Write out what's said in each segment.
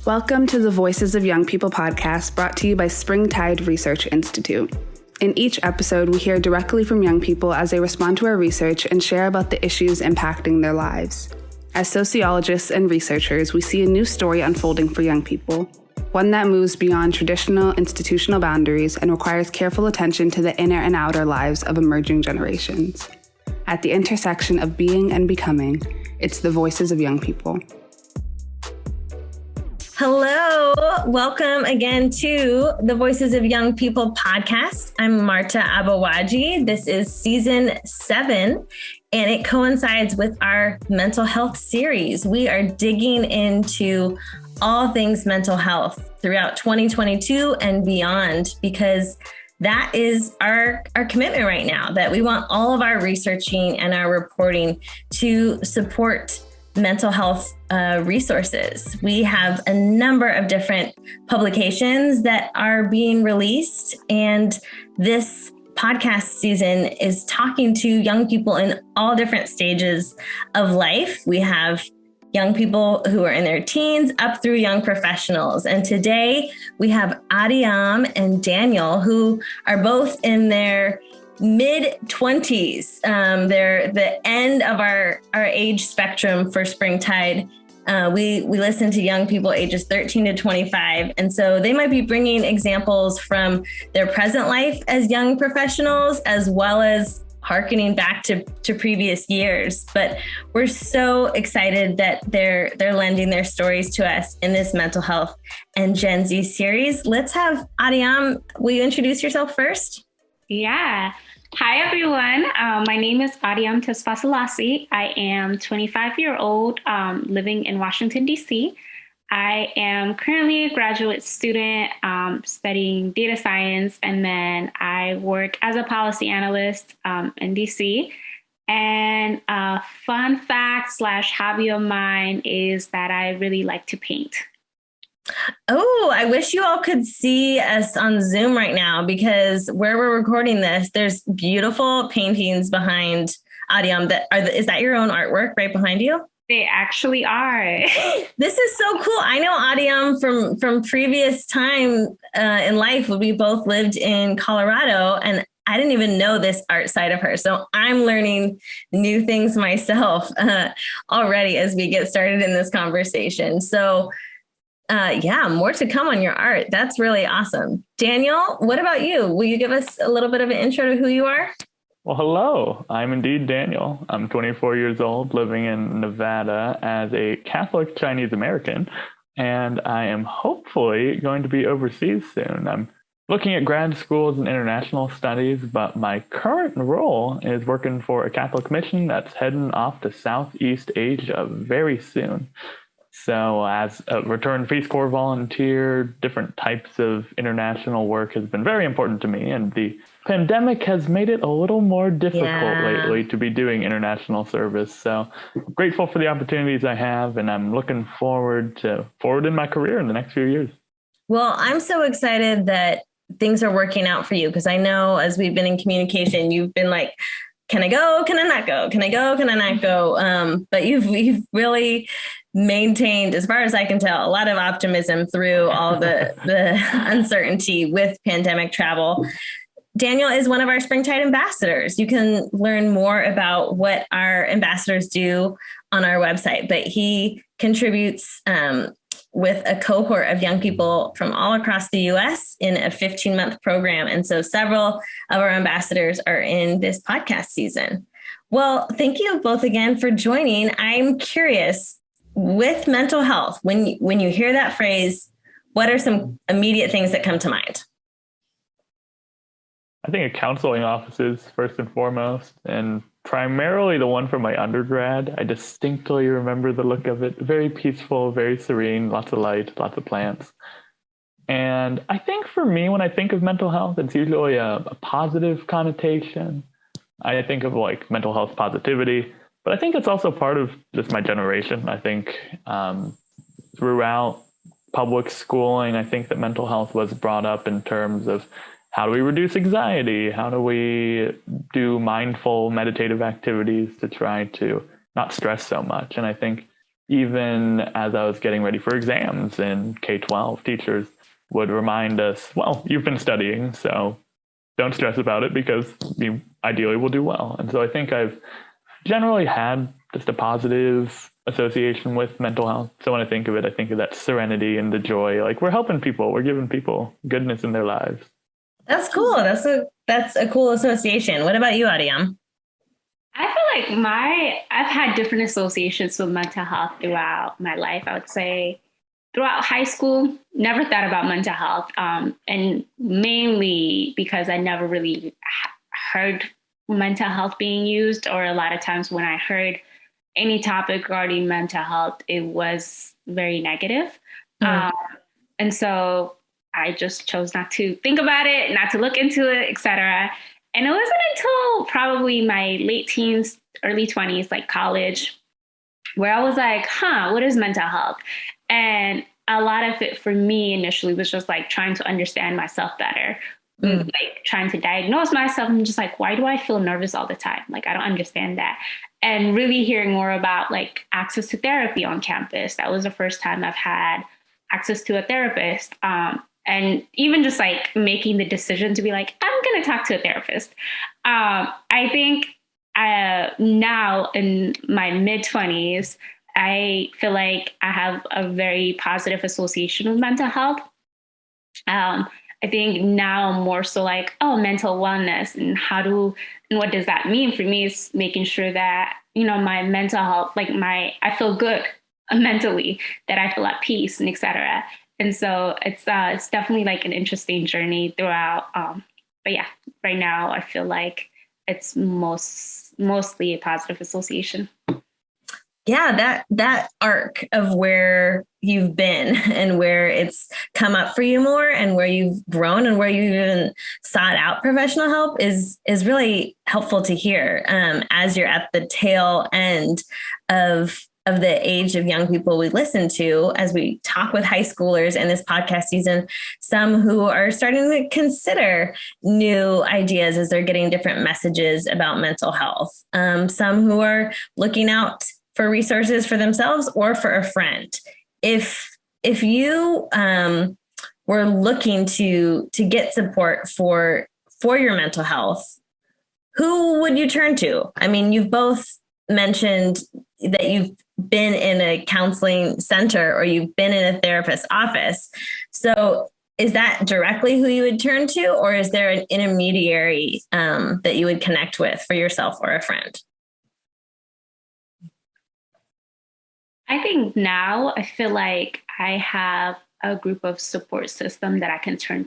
Welcome to the Voices of Young People podcast, brought to you by Springtide Research Institute. In each episode, we hear directly from young people as they respond to our research and share about the issues impacting their lives. As sociologists and researchers, we see a new story unfolding for young people, one that moves beyond traditional institutional boundaries and requires careful attention to the inner and outer lives of emerging generations. At the intersection of being and becoming, it's the voices of young people. Hello, welcome again to the Voices of Young People podcast. I'm Marta Abawaji. This is season 7, and it coincides with our mental health series. We are digging into all things mental health throughout 2022 and beyond, because that is our commitment right now, that we want all of our researching and our reporting to support mental health resources. We have a number of different publications that are being released, and this podcast season is talking to young people in all different stages of life. We have young people who are in their teens up through young professionals. And today we have Adiam and Daniel, who are both in their mid-20s. They're the end of our age spectrum for Springtide. We listen to young people ages 13 to 25. And so they might be bringing examples from their present life as young professionals, as well as hearkening back to previous years. But we're so excited that they're lending their stories to us in this mental health and Gen Z series. Let's have Adiam. Will you introduce yourself first? Yeah. Hi, everyone. My name is Adiam Tesfasalasi. I am 25-year-old living in Washington, D.C. I am currently a graduate student studying data science, and then I work as a policy analyst in D.C. And a fun fact / hobby of mine is that I really like to paint. Oh, I wish you all could see us on Zoom right now, because where we're recording this, there's beautiful paintings behind Adiam. Is that your own artwork right behind you? They actually are. This is so cool. I know Adiam from previous time in life. We both lived in Colorado, and I didn't even know this art side of her. So I'm learning new things myself already as we get started in this conversation. So more to come on your art. That's really awesome. Daniel, what about you? Will you give us a little bit of an intro to who you are? Well, hello. I'm indeed Daniel. I'm 24 years old, living in Nevada as a Catholic Chinese American, and I am hopefully going to be overseas soon. I'm looking at grad schools and international studies, but my current role is working for a Catholic mission that's heading off to Southeast Asia very soon. So as a returned Peace Corps volunteer, different types of international work has been very important to me. And the pandemic has made it a little more difficult lately to be doing international service. So I'm grateful for the opportunities I have, and I'm looking forward in my career in the next few years. Well, I'm so excited that things are working out for you, because I know as we've been in communication, you've been like, can I go? Can I not go? Can I go? Can I not go? But you've really maintained, as far as I can tell, a lot of optimism through all the uncertainty with pandemic travel. Daniel is one of our Springtide ambassadors. You can learn more about what our ambassadors do on our website, but he contributes with a cohort of young people from all across the U.S. in a 15-month program. And so several of our ambassadors are in this podcast season. Well, thank you both again for joining. I'm curious, with mental health, when you hear that phrase, what are some immediate things that come to mind? I think counseling offices, first and foremost, and primarily the one from my undergrad. I distinctly remember the look of it. Very peaceful, very serene, lots of light, lots of plants. And I think for me, when I think of mental health, it's usually a positive connotation. I think of like mental health positivity, but I think it's also part of just my generation. I think throughout public schooling, I think that mental health was brought up in terms of how do we reduce anxiety? How do we do mindful meditative activities to try to not stress so much? And I think even as I was getting ready for exams in K-12, teachers would remind us, well, you've been studying, so don't stress about it because you ideally will do well. And so I think I've generally had just a positive association with mental health. So when I think of it, I think of that serenity and the joy. Like, we're helping people, we're giving people goodness in their lives. That's cool. That's a cool association. What about you, Adiam? I feel like I've had different associations with mental health throughout my life. I would say throughout high school, never thought about mental health. And mainly because I never really heard mental health being used, or a lot of times when I heard any topic regarding mental health, it was very negative. And so I just chose not to think about it, not to look into it, etc. And it wasn't until probably my late teens, early 20s, like college, where I was like, what is mental health? And a lot of it for me initially was just like trying to understand myself better, like trying to diagnose myself. I'm just like, why do I feel nervous all the time? Like, I don't understand that. And really hearing more about like access to therapy on campus. That was the first time I've had access to a therapist. And even just like making the decision to be like, I'm going to talk to a therapist. I think now in my mid-20s, I feel like I have a very positive association with mental health. I think now I'm more so like, mental wellness and what does that mean for me is making sure that, my mental health, like I feel good mentally, that I feel at peace and etc. And so it's definitely like an interesting journey throughout. But yeah, right now I feel like it's mostly a positive association. Yeah, that arc of where you've been and where it's come up for you more and where you've grown and where you've even sought out professional help is really helpful to hear as you're at the tail end of the age of young people we listen to as we talk with high schoolers in this podcast season, some who are starting to consider new ideas as they're getting different messages about mental health. Some who are looking out for resources for themselves or for a friend. If you were looking to get support for your mental health, who would you turn to? I mean, you've both mentioned that you've been in a counseling center or you've been in a therapist's office. So is that directly who you would turn to, or is there an intermediary that you would connect with for yourself or a friend? I think now I feel like I have a group of support system that I can turn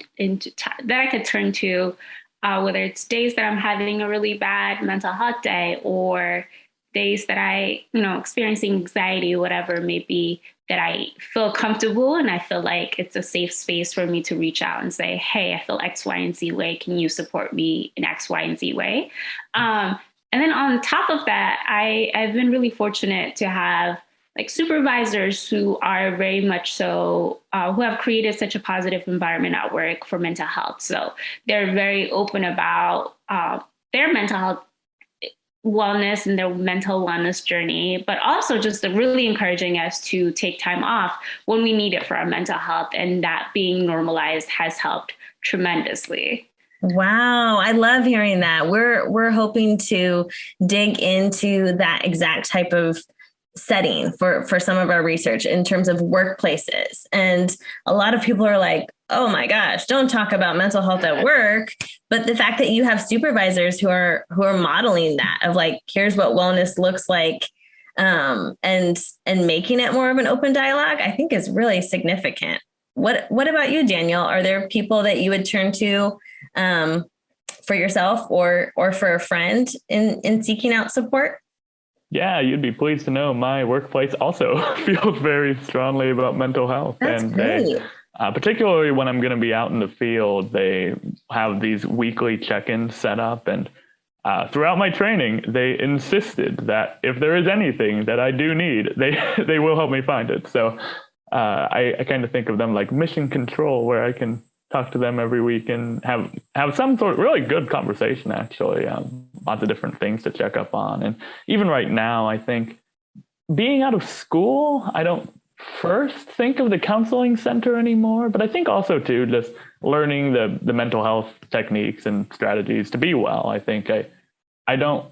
to, whether it's days that I'm having a really bad mental health day or days that I, experiencing anxiety, whatever it may be, that I feel comfortable and I feel like it's a safe space for me to reach out and say, hey, I feel X, Y, and Z way. Can you support me in X, Y, and Z way? And then on top of that, I've been really fortunate to have like supervisors who are very much so, who have created such a positive environment at work for mental health. So they're very open about their mental health wellness and their mental wellness journey, but also just really encouraging us to take time off when we need it for our mental health. And that being normalized has helped tremendously. Wow. I love hearing that. We're hoping to dig into that exact type of setting for some of our research in terms of workplaces. And a lot of people are like, oh my gosh, don't talk about mental health at work. But the fact that you have supervisors who are modeling that of like, here's what wellness looks like, and making it more of an open dialogue, I think is really significant. What about you, Daniel? Are there people that you would turn to for yourself or for a friend in seeking out support? Yeah, you'd be pleased to know my workplace also feels very strongly about mental health. That's great. Particularly when I'm going to be out in the field, they have these weekly check-ins set up. And throughout my training, they insisted that if there is anything that I do need, they will help me find it. So I kind of think of them like mission control, where I can talk to them every week and have some sort of really good conversation, actually. Lots of different things to check up on. And even right now, I think being out of school, I don't first think of the counseling center anymore, but I think also too, just learning the mental health techniques and strategies to be well. I think I don't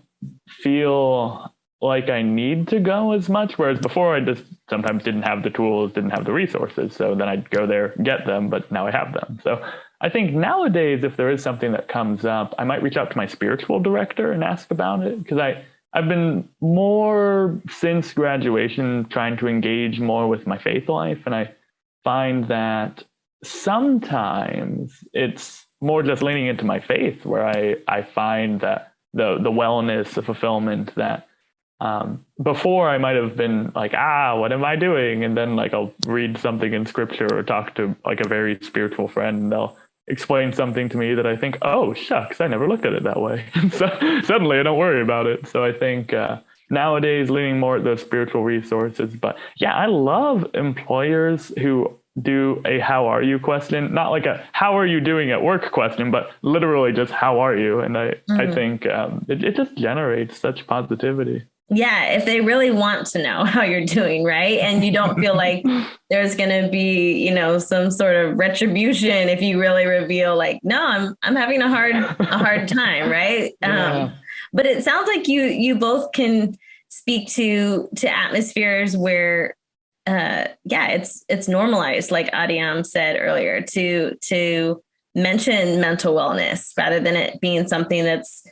feel like I need to go as much, whereas before I just sometimes didn't have the tools, didn't have the resources. So then I'd go there, get them, but now I have them. So I think nowadays, if there is something that comes up, I might reach out to my spiritual director and ask about it, because I've been more since graduation trying to engage more with my faith life. And I find that sometimes it's more just leaning into my faith where I find that the wellness, the fulfillment that before I might have been like, what am I doing? And then like I'll read something in scripture or talk to like a very spiritual friend and they'll explain something to me that I think, oh, shucks, I never looked at it that way. So suddenly I don't worry about it. So I think nowadays leaning more at those spiritual resources. But yeah, I love employers who do a how are you question, not like a how are you doing at work question, but literally just how are you? And I think it just generates such positivity. Yeah, if they really want to know how you're doing, right? And you don't feel like there's going to be, some sort of retribution if you really reveal like, no, I'm having a hard time, right? Yeah. But it sounds like you both can speak to atmospheres where it's normalized, like Adiam said earlier, to mention mental wellness rather than it being something that's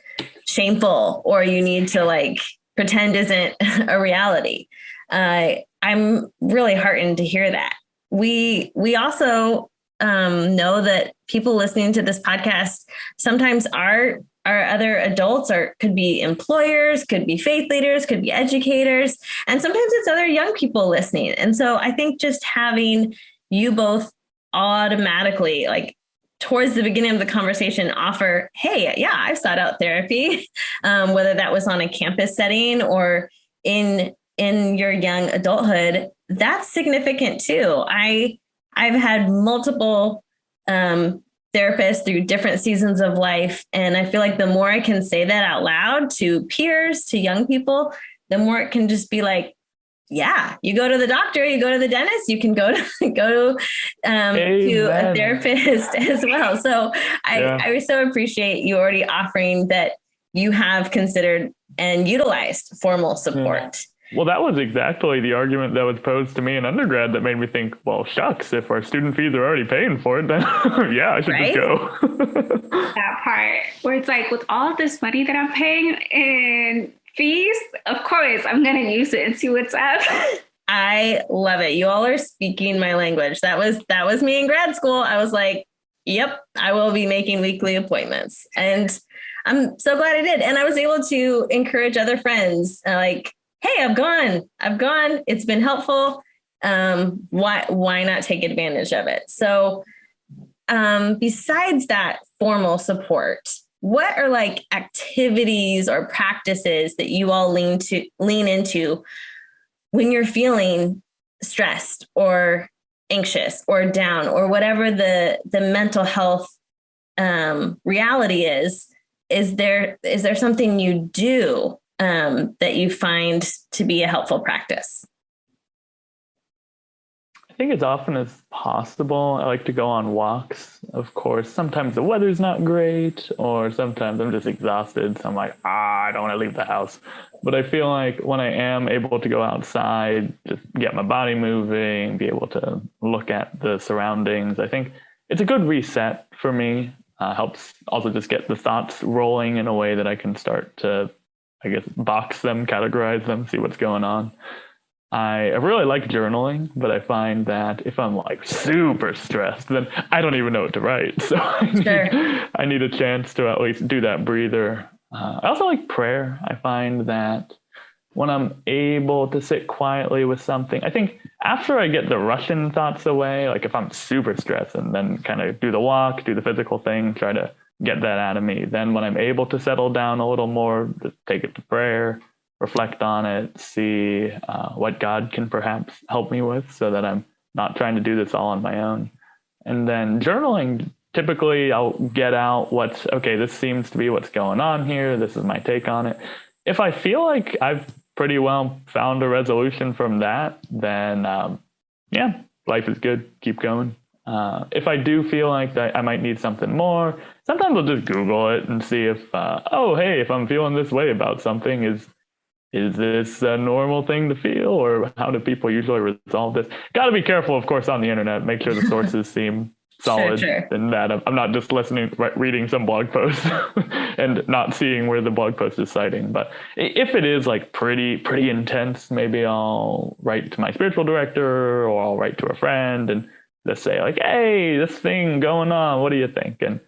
shameful or you need to like pretend isn't a reality. I'm really heartened to hear that. We also know that people listening to this podcast sometimes are other adults, or could be employers, could be faith leaders, could be educators, and sometimes it's other young people listening. And so I think just having you both automatically, like towards the beginning of the conversation, offer, hey, yeah, I've sought out therapy, whether that was on a campus setting or in your young adulthood, that's significant too. I've had multiple therapists through different seasons of life. And I feel like the more I can say that out loud to peers, to young people, the more it can just be like, yeah, you go to the doctor, you go to the dentist, you can go to a therapist as well. So I so appreciate you already offering that you have considered and utilized formal support. Yeah. Well, that was exactly the argument that was posed to me in undergrad that made me think, well, shucks, if our student fees are already paying for it, then yeah, I should just go. That part where it's like, with all this money that I'm paying in fees, of course, I'm going to use it and see what's up. I love it. You all are speaking my language. That was me in grad school. I was like, yep, I will be making weekly appointments. And I'm so glad I did. And I was able to encourage other friends like, hey, I've gone. It's been helpful. Why not take advantage of it? So besides that formal support, what are like activities or practices that you all lean into when you're feeling stressed or anxious or down or whatever the mental health reality is? Is there something you do that you find to be a helpful practice? I think as often as possible, I like to go on walks. Of course, sometimes the weather's not great, or sometimes I'm just exhausted. So I'm like, I don't want to leave the house. But I feel like when I am able to go outside, just get my body moving, be able to look at the surroundings, I think it's a good reset for me. Helps also just get the thoughts rolling in a way that I can start to, I guess, box them, categorize them, see what's going on. I really like journaling, but I find that if I'm like super stressed, then I don't even know what to write. So I need a chance to at least do that breather. I also like prayer. I find that when I'm able to sit quietly with something, I think after I get the rushing thoughts away, like if I'm super stressed and then kind of do the walk, do the physical thing, try to get that out of me, then when I'm able to settle down a little more, just take it to prayer, reflect on it, see what God can perhaps help me with so that I'm not trying to do this all on my own. And then journaling, typically I'll get out this seems to be what's going on here. This is my take on it. If I feel like I've pretty well found a resolution from that, then life is good. Keep going. If I do feel like that I might need something more, sometimes I'll just Google it and see if, if I'm feeling this way about something, is this a normal thing to feel, or how do people usually resolve this? Got to be careful, of course, on the internet. Make sure the sources seem solid, Sure. and that I'm not just reading some blog post and not seeing where the blog post is citing. But if it is like pretty intense, maybe I'll write to my spiritual director, or I'll write to a friend and just say like, hey, this thing going on, what do you think? And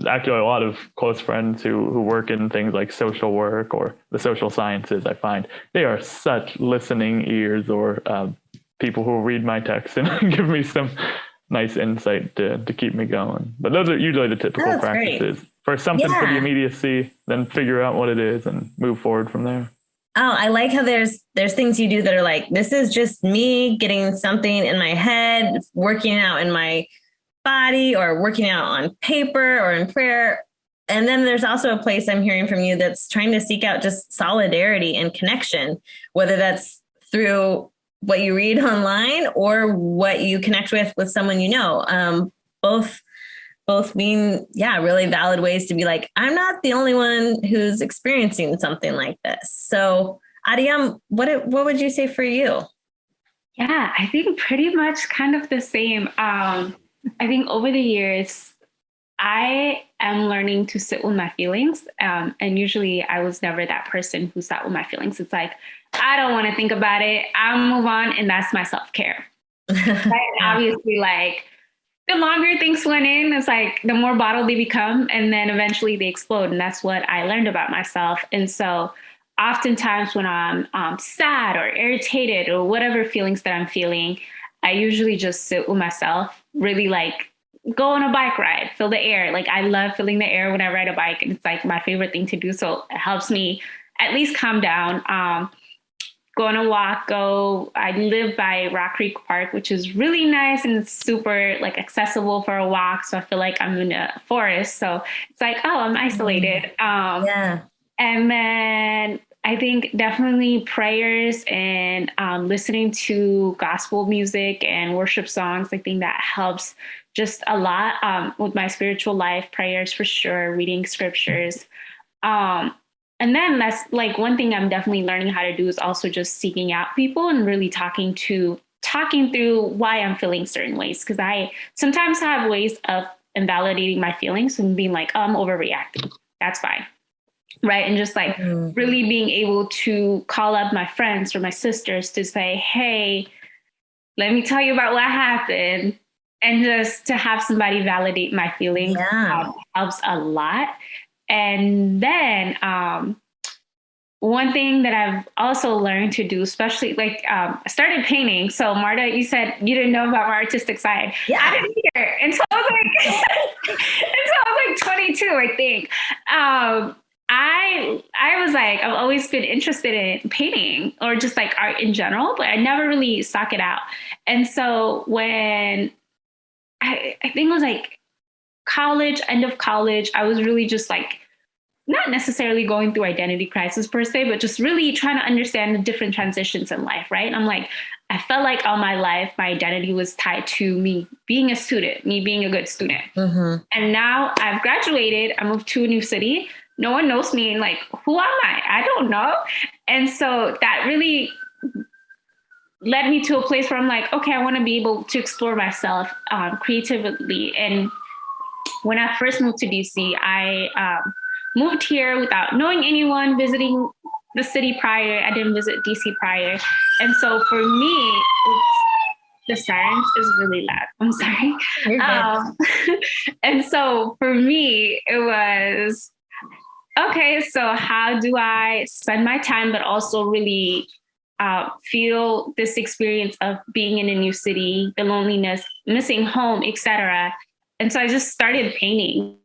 actually a lot of close friends who work in things like social work or the social sciences, I find they are such listening ears, or people who read my texts and give me some nice insight to keep me going. But those are usually the typical practices. Great. For something for the immediacy, then figure out what it is and move forward from there. Oh, I like how there's things you do that are like, this is just me getting something in my head, working out in my body, or working out on paper or in prayer. And then there's also a place I'm hearing from you that's trying to seek out just solidarity and connection, whether that's through what you read online or what you connect with someone you know. Both being, really valid ways to be like, I'm not the only one who's experiencing something like this. So Adiam, what would you say for you? Yeah, I think pretty much kind of the same. I think over the years, I am learning to sit with my feelings. And usually I was never that person who sat with my feelings. It's like, I don't want to think about it. I'll move on. And that's my self-care. Right? Obviously, like, the longer things went in, it's like the more bottled they become. And then eventually they explode. And that's what I learned about myself. And so oftentimes when I'm sad or irritated or whatever feelings that I'm feeling, I usually just sit with myself, really like go on a bike ride, feel the air. Like I love feeling the air when I ride a bike, and it's like my favorite thing to do. So it helps me at least calm down. Go on a walk, I live by Rock Creek Park, which is really nice and it's super like accessible for a walk. So I feel like I'm in a forest. So it's like, oh, I'm isolated. And then I think definitely prayers and listening to gospel music and worship songs. I think that helps just a lot with my spiritual life. Prayers for sure, reading scriptures. And then that's like one thing I'm definitely learning how to do is also just seeking out people and really talking through why I'm feeling certain ways. Because I sometimes have ways of invalidating my feelings and being like, oh, I'm overreacting. That's fine. Right. And just like really being able to call up my friends or my sisters to say, hey, let me tell you about what happened. And just to have somebody validate my feelings helps a lot. And then one thing that I've also learned to do, especially like I started painting. So Marta, you said you didn't know about my artistic side. Yeah. I didn't either until I was like 22, I think. I was like, I've always been interested in painting or just like art in general, but I never really sought it out. And so when I think it was like end of college, I was really just like, not necessarily going through identity crisis per se, but just really trying to understand the different transitions in life, right? And I'm like, I felt like all my life, my identity was tied to me being a student, me being a good student. Mm-hmm. And now I've graduated, I moved to a new city. No one knows me. And like, who am I? I don't know. And so that really led me to a place where I'm like, okay, I want to be able to explore myself creatively. And when I first moved to DC, I moved here without knowing anyone, visiting the city prior. I didn't visit DC prior. And so for me, the sirens is really loud. I'm sorry. And so for me, it was, okay, so how do I spend my time, but also really feel this experience of being in a new city, the loneliness, missing home, etc. And so I just started painting,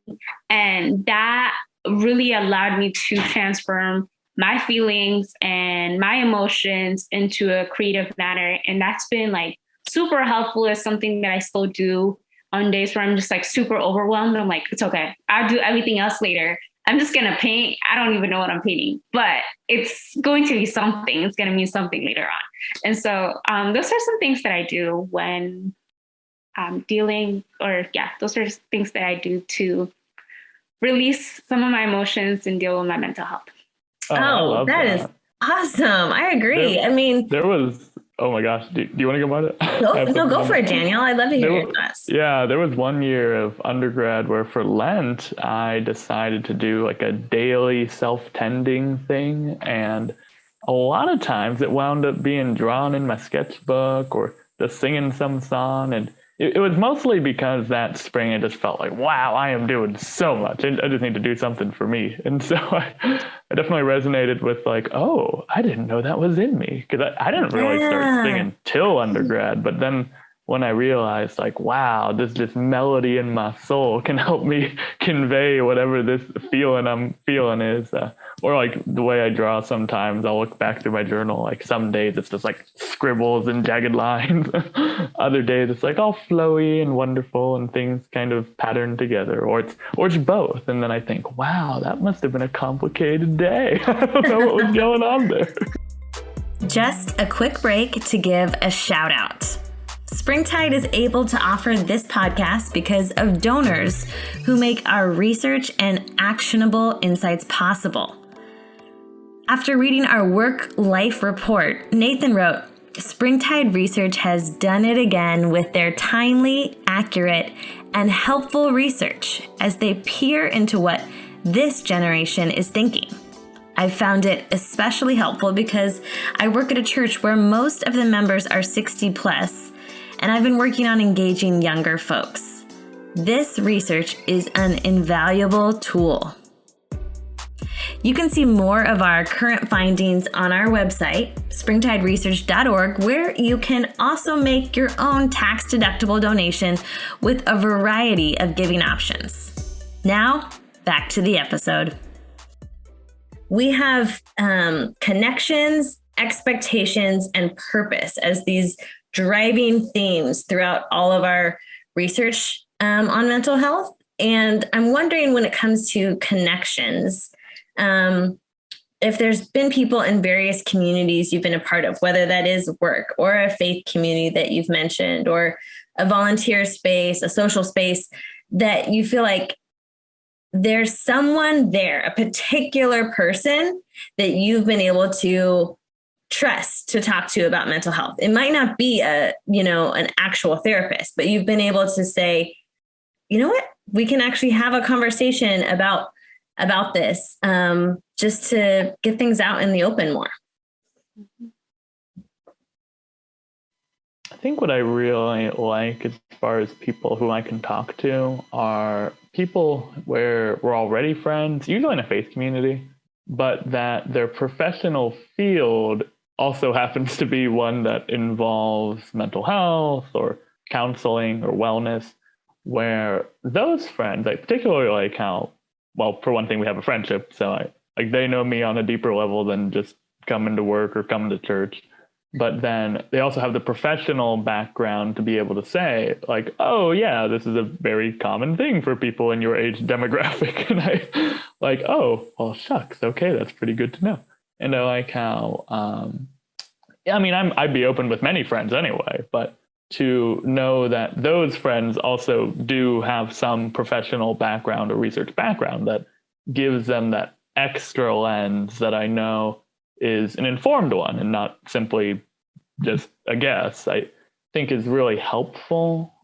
and that really allowed me to transform my feelings and my emotions into a creative manner. And that's been like super helpful. It's something that I still do on days where I'm just like super overwhelmed. I'm like, it's okay. I'll do everything else later. I'm just going to paint. I don't even know what I'm painting, but it's going to be something. It's going to mean something later on. And so those are some things that I do when those are things that I do to release some of my emotions and deal with my mental health. Oh, that is awesome. I agree. There was, oh my gosh, do you want to go about it? Go for it, Daniel. I'd love to hear your thoughts. Yeah, there was one year of undergrad where for Lent, I decided to do like a daily self-tending thing. And a lot of times it wound up being drawn in my sketchbook or just singing some song. And it was mostly because that spring I just felt like, wow, I am doing so much. I just need to do something for me. And so I definitely resonated with like, oh, I didn't know that was in me. Because I didn't really start singing till undergrad. But then when I realized like, wow, this melody in my soul can help me convey whatever this feeling I'm feeling is. Or like the way I draw sometimes, I'll look back through my journal, like some days it's just like scribbles and jagged lines. Other days it's like all flowy and wonderful and things kind of patterned together, or it's both. And then I think, wow, that must have been a complicated day. I don't know what was going on there. Just a quick break to give a shout out. Springtide is able to offer this podcast because of donors who make our research and actionable insights possible. After reading our work-life report, Nathan wrote, Springtide Research has done it again with their timely, accurate, and helpful research as they peer into what this generation is thinking. I found it especially helpful because I work at a church where most of the members are 60 plus, and I've been working on engaging younger folks. This research is an invaluable tool. You can see more of our current findings on our website, springtideresearch.org, where you can also make your own tax-deductible donation with a variety of giving options. Now, back to the episode. We have connections, expectations, and purpose as these driving themes throughout all of our research on mental health. And I'm wondering, when it comes to connections, if there's been people in various communities you've been a part of, whether that is work or a faith community that you've mentioned, or a volunteer space, a social space, that you feel like there's someone there, a particular person that you've been able to trust to talk to about mental health. It might not be an actual therapist, but you've been able to say, you know what, we can actually have a conversation about this, just to get things out in the open more. I think what I really like as far as people who I can talk to are people where we're already friends, usually in a faith community, but that their professional field also happens to be one that involves mental health or counseling or wellness, where those friends, I particularly like how, well, for one thing, we have a friendship. So they know me on a deeper level than just coming to work or coming to church. But then they also have the professional background to be able to say, like, oh, yeah, this is a very common thing for people in your age demographic. And I like, oh, well, shucks. OK, that's pretty good to know. And I like how, I'd be open with many friends anyway, but to know that those friends also do have some professional background or research background that gives them that extra lens that I know is an informed one and not simply just a guess, I think is really helpful.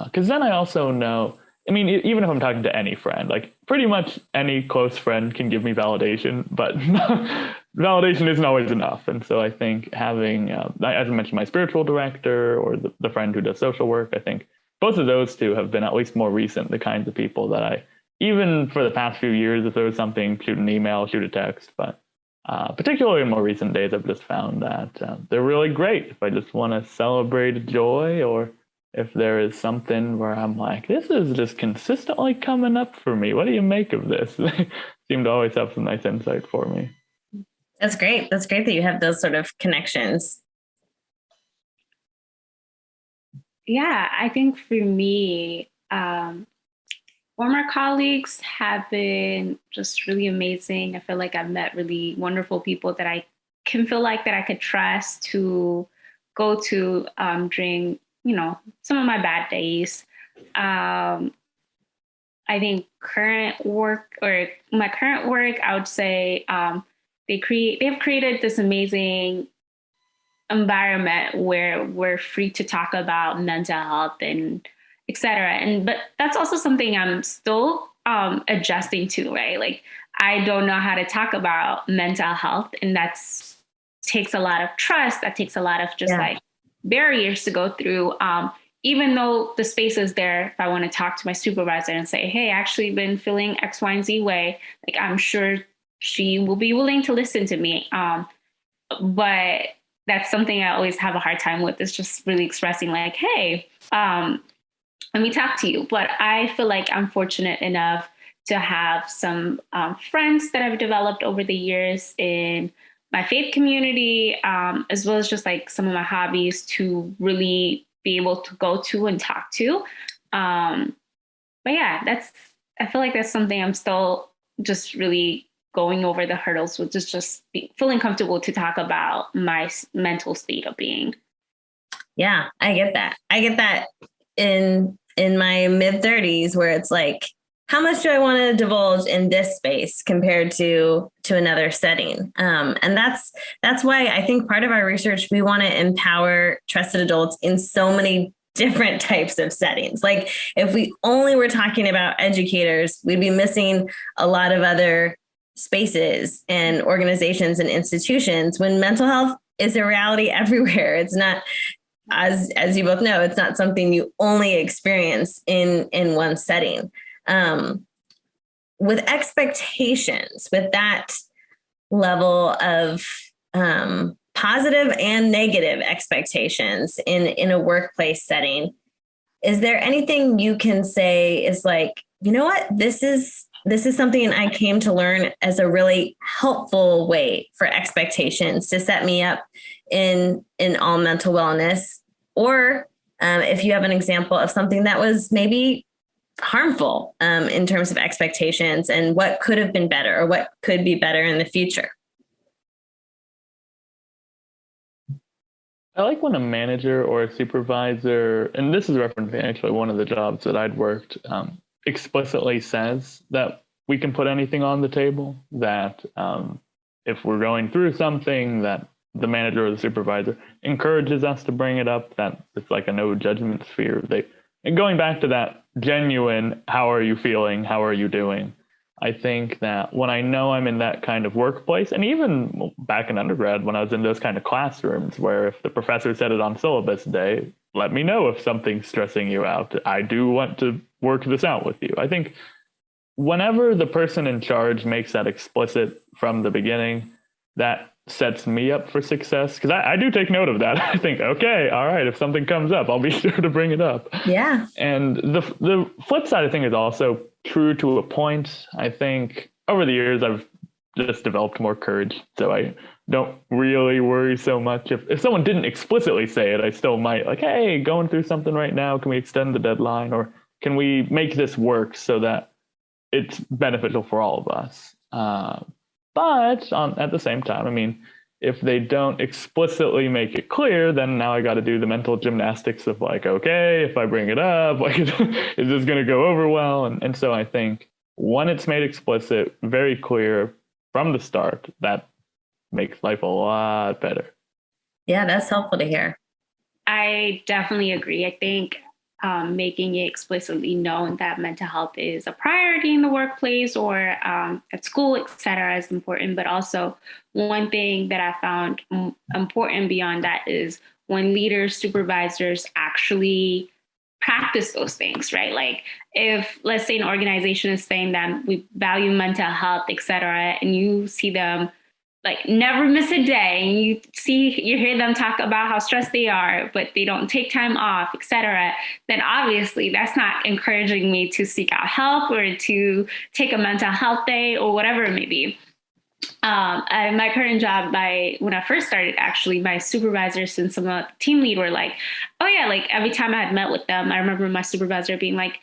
Because then I also know, even if I'm talking to any friend, like pretty much any close friend can give me validation, but validation isn't always enough. And so I think having, as I mentioned, my spiritual director or the friend who does social work, I think both of those two have been at least more recent, the kinds of people that I, even for the past few years, if there was something, shoot an email, shoot a text. But particularly in more recent days, I've just found that they're really great if I just want to celebrate joy, or if there is something where I'm like, this is just consistently coming up for me. What do you make of this? They seem to always have some nice insight for me. That's great. That's great that you have those sort of connections. Yeah, I think for me, former colleagues have been just really amazing. I feel like I've met really wonderful people that I can feel like that I could trust to go to during, some of my bad days. I think my current work, I would say they've created this amazing environment where we're free to talk about mental health and et cetera. But that's also something I'm still adjusting to, right? Like I don't know how to talk about mental health, and takes a lot of trust. That takes a lot of just like barriers to go through. Even though the space is there, if I want to talk to my supervisor and say, hey, I actually been feeling X, Y, and Z way, like I'm sure she will be willing to listen to me. But that's something I always have a hard time with, is just really expressing like, hey, let me talk to you. But I feel like I'm fortunate enough to have some friends that I've developed over the years in my faith community, as well as just like some of my hobbies to really be able to go to and talk to. But yeah, I feel like that's something I'm still just really going over the hurdles with, just feeling comfortable to talk about my mental state of being. Yeah, I get that. I get that in my mid 30s, where it's like, how much do I want to divulge in this space compared to another setting? And that's why I think part of our research, we want to empower trusted adults in so many different types of settings. Like if we only were talking about educators, we'd be missing a lot of other spaces and organizations and institutions, when mental health is a reality everywhere. It's not, as you both know, it's not something you only experience in one setting. With expectations, with that level of positive and negative expectations in a workplace setting, is there anything you can say is like, you know what, this is something I came to learn as a really helpful way for expectations to set me up in all mental wellness? Or if you have an example of something that was maybe harmful in terms of expectations, and what could have been better or what could be better in the future. I like when a manager or a supervisor, and this is referencing actually one of the jobs that I'd worked, explicitly says that we can put anything on the table, that if we're going through something, that the manager or the supervisor encourages us to bring it up, that it's like a no judgment sphere. And going back to that genuine, how are you feeling? How are you doing? I think that when I know I'm in that kind of workplace, and even back in undergrad, when I was in those kind of classrooms where if the professor said it on syllabus day, let me know if something's stressing you out. I do want to work this out with you. I think whenever the person in charge makes that explicit from the beginning, that sets me up for success, because I do take note of that. I think, okay, all right, if something comes up, I'll be sure to bring it up. Yeah. And the flip side, I think, is also true to a point. I think over the years, I've just developed more courage. So I don't really worry so much. If someone didn't explicitly say it, I still might like, hey, going through something right now, can we extend the deadline? Or can we make this work so that it's beneficial for all of us? But at the same time, I mean, if they don't explicitly make it clear, then now I got to do the mental gymnastics of like, okay, if I bring it up, like, is this going to go over well? And so I think when it's made explicit, very clear from the start, that makes life a lot better. Yeah, that's helpful to hear. I definitely agree. I think making it explicitly known that mental health is a priority in the workplace or at school, et cetera, is important. But also one thing that I found important beyond that is when leaders, supervisors actually practice those things, right? Like if, let's say, an organization is saying that we value mental health, et cetera, and you see them like never miss a day, and you hear them talk about how stressed they are, but they don't take time off, et cetera, then obviously that's not encouraging me to seek out help or to take a mental health day or whatever it may be. At my current job, when I first started, actually, my supervisors and some of the team lead were like, oh yeah, like every time I had met with them, I remember my supervisor being like,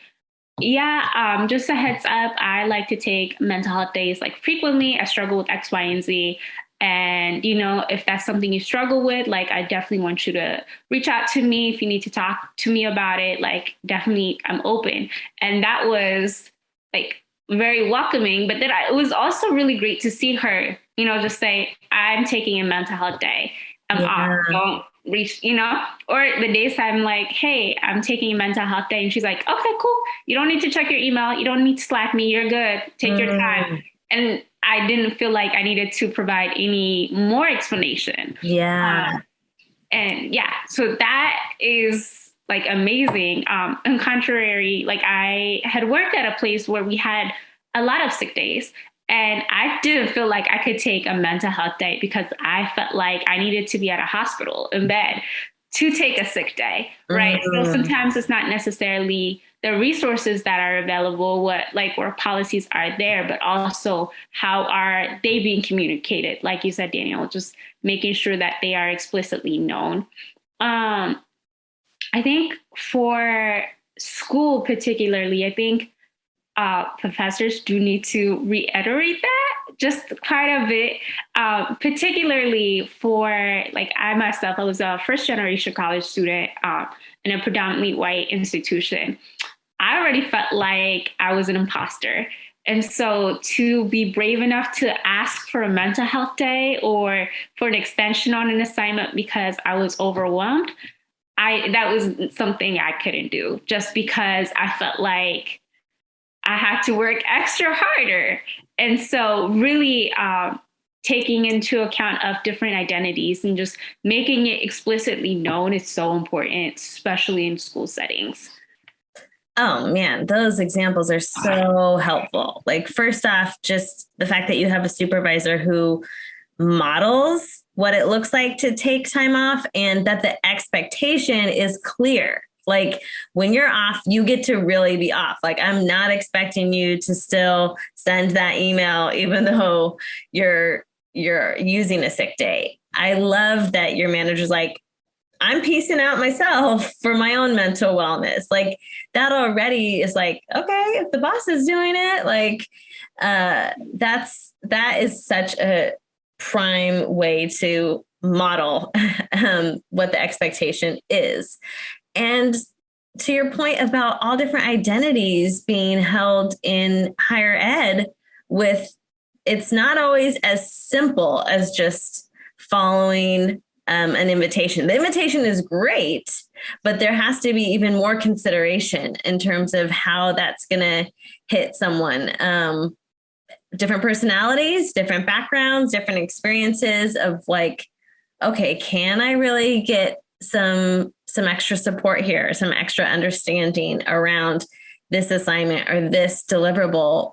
Yeah, just a heads up. I like to take mental health days like frequently. I struggle with X, Y, and Z. And, if that's something you struggle with, like, I definitely want you to reach out to me if you need to talk to me about it. Like, definitely, I'm open. And that was like very welcoming. But then it was also really great to see her, just say, I'm taking a mental health day. I'm off. Don't reach, or the days I'm like, hey, I'm taking a mental health day. And she's like, okay, cool. You don't need to check your email. You don't need to Slack me. You're good. Take your time. And I didn't feel like I needed to provide any more explanation. Yeah. And yeah, so that is like amazing. And contrary, like I had worked at a place where we had a lot of sick days. And I didn't feel like I could take a mental health day because I felt like I needed to be at a hospital in bed to take a sick day, right? So sometimes it's not necessarily the resources that are available, where policies are there, but also how are they being communicated? Like you said, Daniel, just making sure that they are explicitly known. I think for school particularly, I think professors do need to reiterate that just quite a bit, particularly for like I myself, I was a first generation college student in a predominantly white institution. I already felt like I was an imposter. And so to be brave enough to ask for a mental health day or for an extension on an assignment because I was overwhelmed, that was something I couldn't do just because I felt like I had to work extra harder. And so really taking into account of different identities and just making it explicitly known is so important, especially in school settings. Oh man, those examples are so helpful. Like first off, just the fact that you have a supervisor who models what it looks like to take time off and that the expectation is clear. Like when you're off, you get to really be off. Like I'm not expecting you to still send that email, even though you're using a sick day. I love that your manager's like, I'm piecing out myself for my own mental wellness. Like that already is like, okay, if the boss is doing it, like that is such a prime way to model what the expectation is. And to your point about all different identities being held in higher ed it's not always as simple as just following an invitation. The invitation is great, but there has to be even more consideration in terms of how that's going to hit someone. Different personalities, different backgrounds, different experiences of like, okay, can I really get some extra support here, some extra understanding around this assignment or this deliverable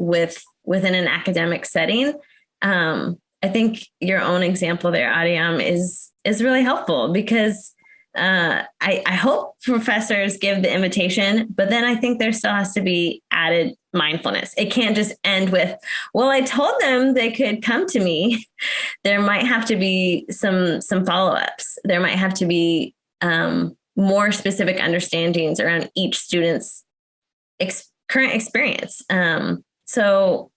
within an academic setting? I think your own example there, Adiam, is really helpful because I hope professors give the invitation, but then I think there still has to be added mindfulness. It can't just end with, well, I told them they could come to me. There might have to be some follow-ups. There might have to be more specific understandings around each student's current experience. So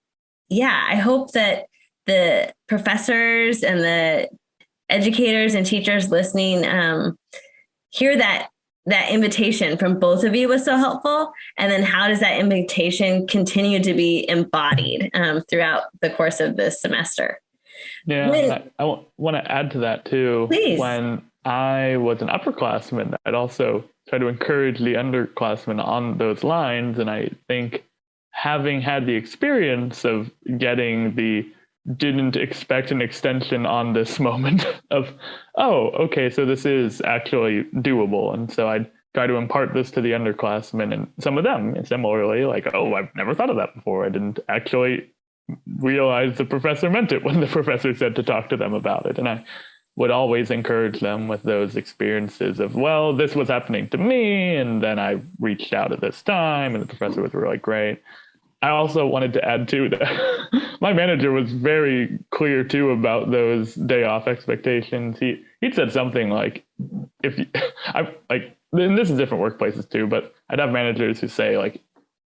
yeah, I hope that the professors and the educators and teachers listening hear that invitation from both of you was so helpful. And then how does that invitation continue to be embodied throughout the course of this semester? Yeah, I want to add to that too. Please. When I was an upperclassman, I'd also try to encourage the underclassmen on those lines. And I think having had the experience of getting the didn't expect an extension on this moment of, oh, okay, so this is actually doable. And so I'd try to impart this to the underclassmen, and some of them similarly, like, oh, I've never thought of that before. I didn't actually realize the professor meant it when the professor said to talk to them about it. And I would always encourage them with those experiences of, well, this was happening to me, and then I reached out at this time, and the professor was really great. I also wanted to add too that my manager was very clear too about those day off expectations. He said something like, and this is different workplaces too, but I'd have managers who say like,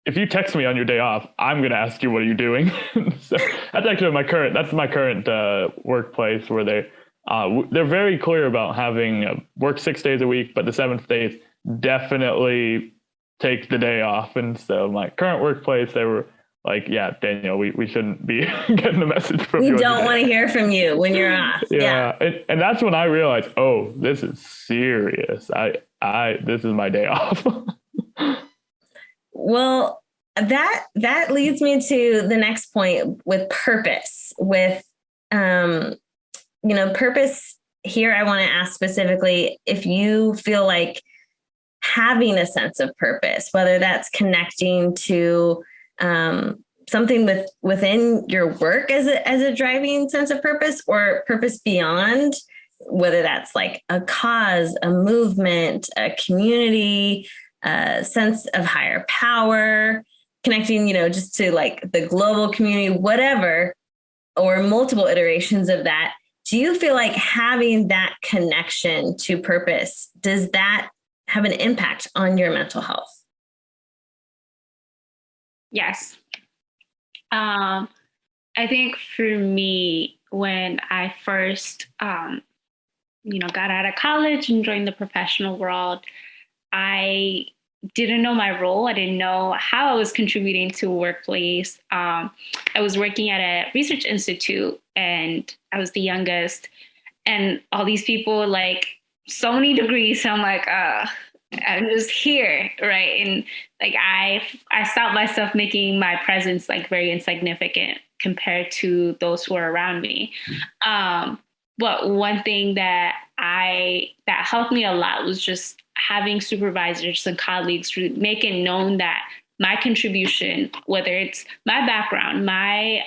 if you text me on your day off, I'm going to ask you, what are you doing? So that's actually my current workplace, where they're very clear about having work 6 days a week, but the seventh day is definitely take the day off. And so my current workplace, they were like, yeah, Daniel, we shouldn't be getting a message from you. We don't want to hear from you when you're off. Yeah. And that's when I realized, oh, this is serious. This is my day off. Well, that leads me to the next point with purpose. With, purpose here, I want to ask specifically if you feel like having a sense of purpose, whether that's connecting to something within your work as a driving sense of purpose, or purpose beyond, whether that's like a cause, a movement, a community, a sense of higher power, connecting, just to like the global community, whatever, or multiple iterations of that. Do you feel like having that connection to purpose, does that have an impact on your mental health? Yes. I think for me, when I first, got out of college and joined the professional world, I didn't know my role. I didn't know how I was contributing to a workplace. I was working at a research institute, and I was the youngest, and all these people, like, so many degrees. So I'm like, I'm just here, right? And like I stopped myself making my presence like very insignificant compared to those who are around me. But one thing that helped me a lot was just having supervisors and colleagues make it known that my contribution, whether it's my background, my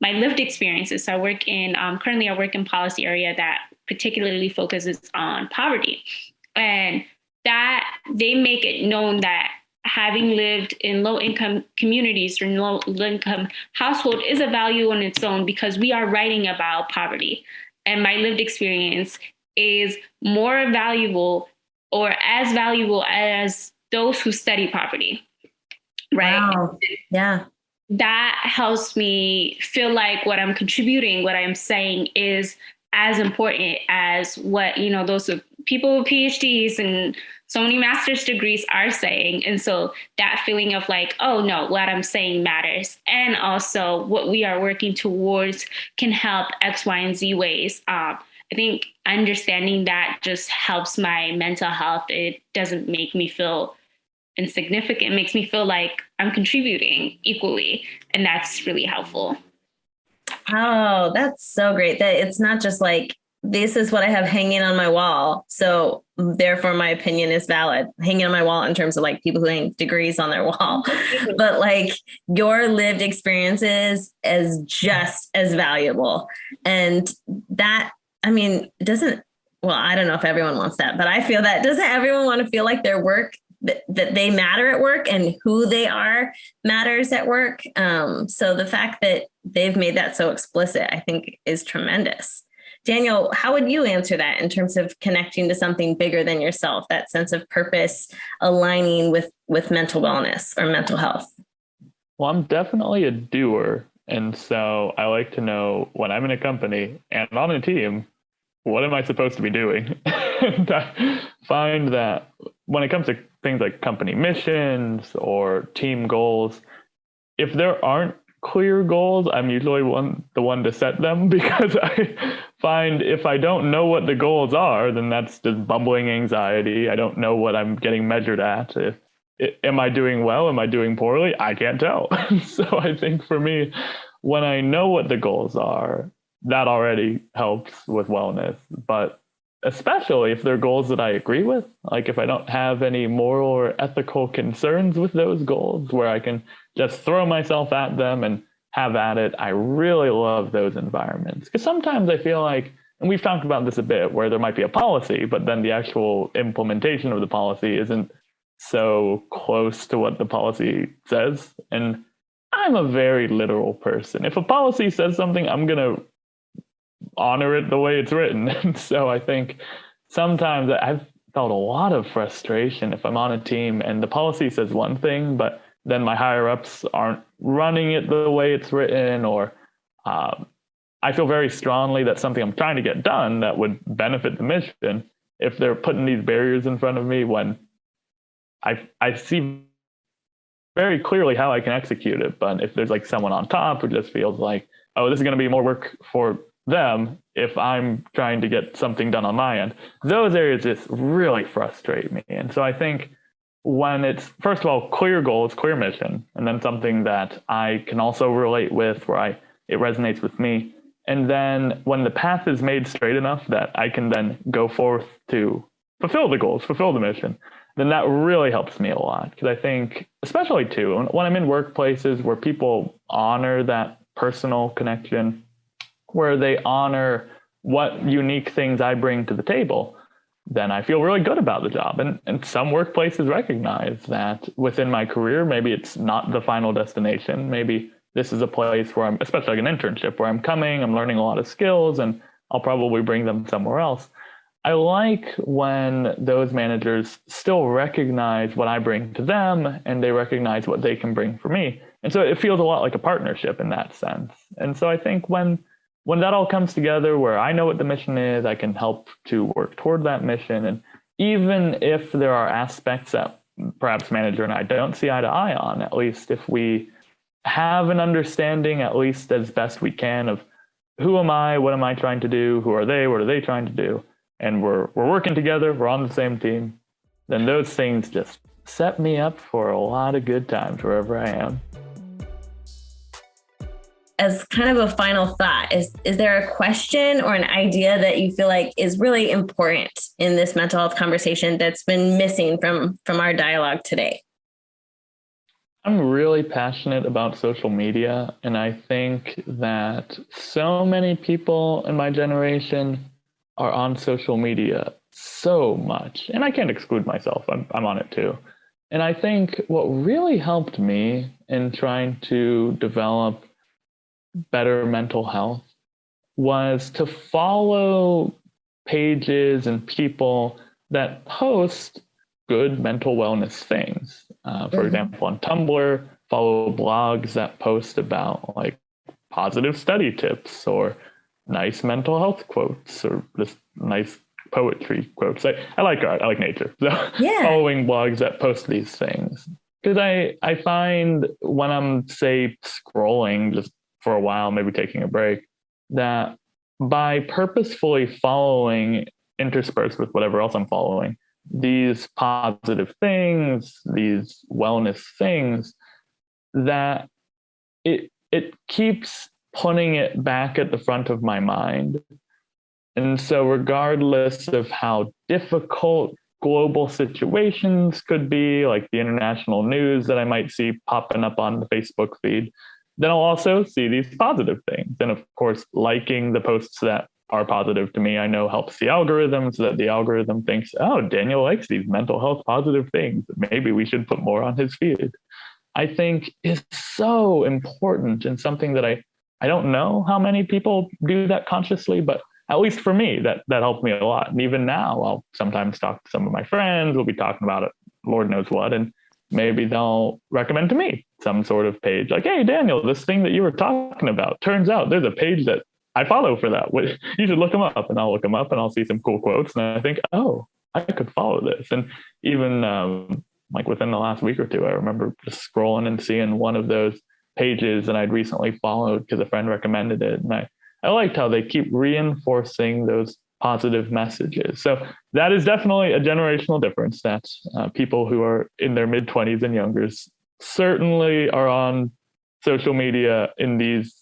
lived experiences. I work in currently I work in policy area that particularly focuses on poverty, and that they make it known that having lived in low-income communities or low-income household is a value on its own, because we are writing about poverty. And my lived experience is more valuable or as valuable as those who study poverty, right? Wow. Yeah. That helps me feel like what I'm contributing, what I'm saying is as important as what, those people with PhDs and so many master's degrees are saying. And so that feeling of like, oh no, what I'm saying matters. And also what we are working towards can help X, Y, and Z ways. I think understanding that just helps my mental health. It doesn't make me feel insignificant. It makes me feel like I'm contributing equally. And that's really helpful. Oh, that's so great. That it's not just like, this is what I have hanging on my wall, so therefore my opinion is valid. Hanging on my wall in terms of like people who hang degrees on their wall, but like your lived experiences is just as valuable. And that, I don't know if everyone wants that, but I feel that doesn't everyone want to feel like their work, that they matter at work and who they are matters at work. So the fact that they've made that so explicit, I think is tremendous. Daniel, how would you answer that in terms of connecting to something bigger than yourself, that sense of purpose aligning with mental wellness or mental health? Well, I'm definitely a doer. And so I like to know when I'm in a company and on a team, what am I supposed to be doing? And I find that when it comes to things like company missions or team goals, if there aren't clear goals, I'm usually the one to set them, because I find if I don't know what the goals are, then that's just bumbling anxiety. I don't know what I'm getting measured at. Am I doing well? Am I doing poorly? I can't tell. So I think for me, when I know what the goals are, that already helps with wellness. But especially if they're goals that I agree with, like if I don't have any moral or ethical concerns with those goals, where I can just throw myself at them and have at it, I really love those environments. Because sometimes I feel like, and we've talked about this a bit, where there might be a policy, but then the actual implementation of the policy isn't so close to what the policy says. And I'm a very literal person. If a policy says something, I'm going to honor it the way it's written. And so I think sometimes I've felt a lot of frustration if I'm on a team and the policy says one thing, but then my higher ups aren't running it the way it's written, or I feel very strongly that something I'm trying to get done that would benefit the mission, if they're putting these barriers in front of me when I see very clearly how I can execute it. But if there's like someone on top who just feels like, oh, this is going to be more work for them if I'm trying to get something done on my end, those areas just really frustrate me. And so I think when it's, first of all, clear goals, clear mission, and then something that I can also relate with, where it resonates with me. And then when the path is made straight enough that I can then go forth to fulfill the goals, fulfill the mission, then that really helps me a lot. Because I think, especially too, when I'm in workplaces where people honor that personal connection, where they honor what unique things I bring to the table, then I feel really good about the job. And some workplaces recognize that within my career, maybe it's not the final destination. Maybe this is a place where I'm, especially like an internship, where I'm learning a lot of skills, and I'll probably bring them somewhere else. I like when those managers still recognize what I bring to them, and they recognize what they can bring for me. And so it feels a lot like a partnership in that sense. And so I think when that all comes together, where I know what the mission is, I can help to work toward that mission. And even if there are aspects that perhaps manager and I don't see eye to eye on, at least if we have an understanding, at least as best we can, of who am I, what am I trying to do, who are they, what are they trying to do, and we're working together, we're on the same team, then those things just set me up for a lot of good times wherever I am. As kind of a final thought, is there a question or an idea that you feel like is really important in this mental health conversation that's been missing from our dialogue today? I'm really passionate about social media, and I think that so many people in my generation are on social media so much, and I can't exclude myself. I'm on it too. And I think what really helped me in trying to develop better mental health was to follow pages and people that post good mental wellness things. For example, on Tumblr, follow blogs that post about like positive study tips or nice mental health quotes or just nice poetry quotes. I like art, I like nature. So following blogs that post these things. Because I find when I'm, say, scrolling just for a while, maybe taking a break, that by purposefully following, interspersed with whatever else I'm following, these positive things, these wellness things, that it keeps putting it back at the front of my mind. And so regardless of how difficult global situations could be, like the international news that I might see popping up on the Facebook feed, then I'll also see these positive things. And of course, liking the posts that are positive to me, I know helps the algorithm, so that the algorithm thinks, oh, Daniel likes these mental health positive things. Maybe we should put more on his feed. I think is so important, and something that I don't know how many people do that consciously, but at least for me, that helped me a lot. And even now, I'll sometimes talk to some of my friends, we'll be talking about it, Lord knows what, and maybe they'll recommend to me some sort of page like, hey, Daniel, this thing that you were talking about, turns out there's a page that I follow for that. You should look them up. And I'll look them up and I'll see some cool quotes. And I think, oh, I could follow this. And even like within the last week or two, I remember just scrolling and seeing one of those pages that I'd recently followed because a friend recommended it. And I liked how they keep reinforcing those positive messages. So that is definitely a generational difference, that people who are in their mid-20s and younger certainly are on social media in these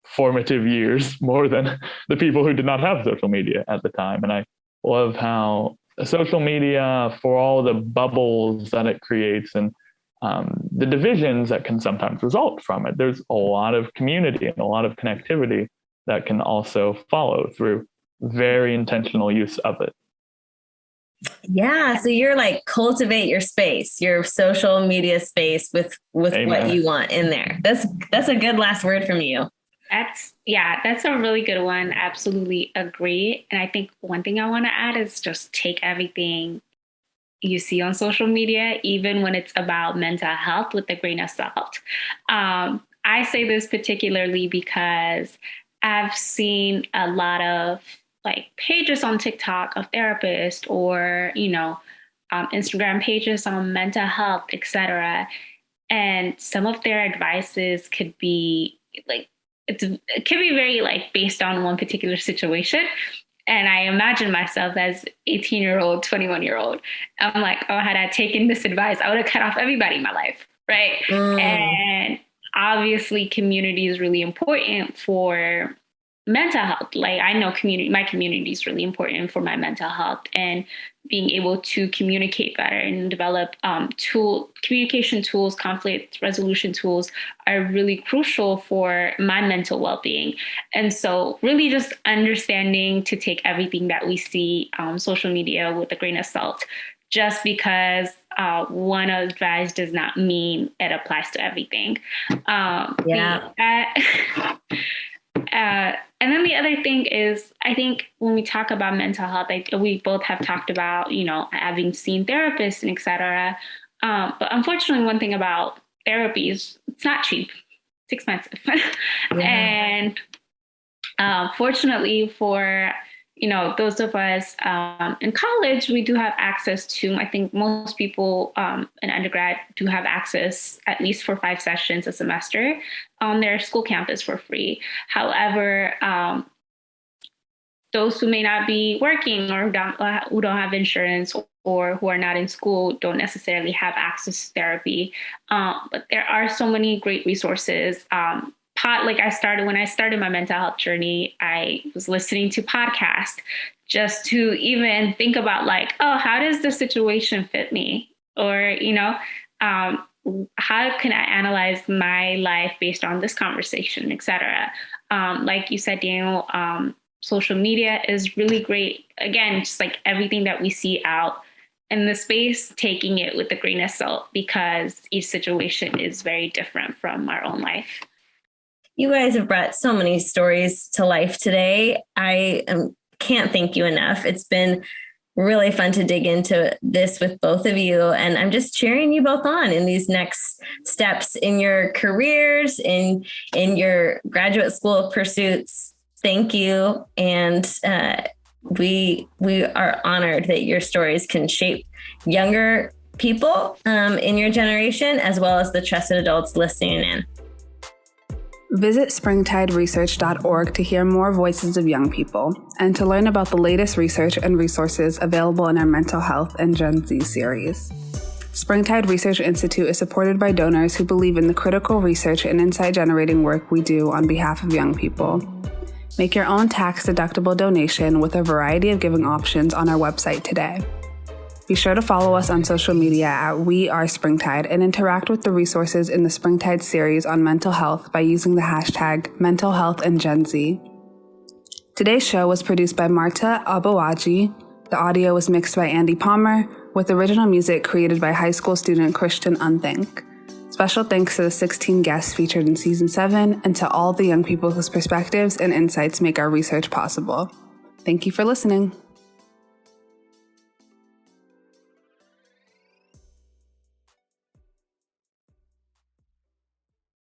formative years more than the people who did not have social media at the time. And I love how social media, for all the bubbles that it creates and the divisions that can sometimes result from it, there's a lot of community and a lot of connectivity that can also follow through very intentional use of it. Yeah. So you're like, cultivate your space, your social media space with Amen. What you want in there. That's a good last word from you. That's a really good one. Absolutely agree. And I think one thing I want to add is just take everything you see on social media, even when it's about mental health, with a grain of salt. I say this particularly because I've seen a lot of like pages on TikTok of therapists, or, Instagram pages on mental health, etc. And some of their advices could be like, it could be very like based on one particular situation. And I imagine myself as 18-year-old, 21-year-old. I'm like, oh, had I taken this advice, I would have cut off everybody in my life, right? And obviously community is really important for mental health. Like, I know my community is really important for my mental health, and being able to communicate better and develop communication tools, conflict resolution tools are really crucial for my mental well-being. And so really just understanding to take everything that we see on social media with a grain of salt. Just because one advice does not mean it applies to everything. And then the other thing is, I think when we talk about mental health, we both have talked about, having seen therapists and et cetera. But unfortunately, one thing about therapy is it's not cheap. It's expensive. And fortunately for, those of us in college, we do have access to, I think most people in undergrad do have access at least for 5 sessions a semester on their school campus for free. However, those who may not be working or who don't have insurance or who are not in school don't necessarily have access to therapy. But there are so many great resources. When I started my mental health journey, I was listening to podcasts just to even think about like, oh, how does the situation fit me? Or, how can I analyze my life based on this conversation, et cetera? Like you said, Daniel, social media is really great. Again, just like everything that we see out in the space, taking it with a grain of salt, because each situation is very different from our own life. You guys have brought so many stories to life today. I can't thank you enough. It's been really fun to dig into this with both of you. And I'm just cheering you both on in these next steps in your careers, in your graduate school pursuits. Thank you. And we are honored that your stories can shape younger people in your generation, as well as the trusted adults listening in. Visit springtideresearch.org to hear more voices of young people and to learn about the latest research and resources available in our Mental Health and Gen Z series. Springtide Research Institute is supported by donors who believe in the critical research and insight-generating work we do on behalf of young people. Make your own tax-deductible donation with a variety of giving options on our website today. Be sure to follow us on social media at We Are Springtide and interact with the resources in the Springtide series on mental health by using the hashtag Mental Health and Gen Z. Today's show was produced by Marta Abawaji. The audio was mixed by Andy Palmer, with original music created by high school student Christian Unthink. Special thanks to the 16 guests featured in Season 7 and to all the young people whose perspectives and insights make our research possible. Thank you for listening.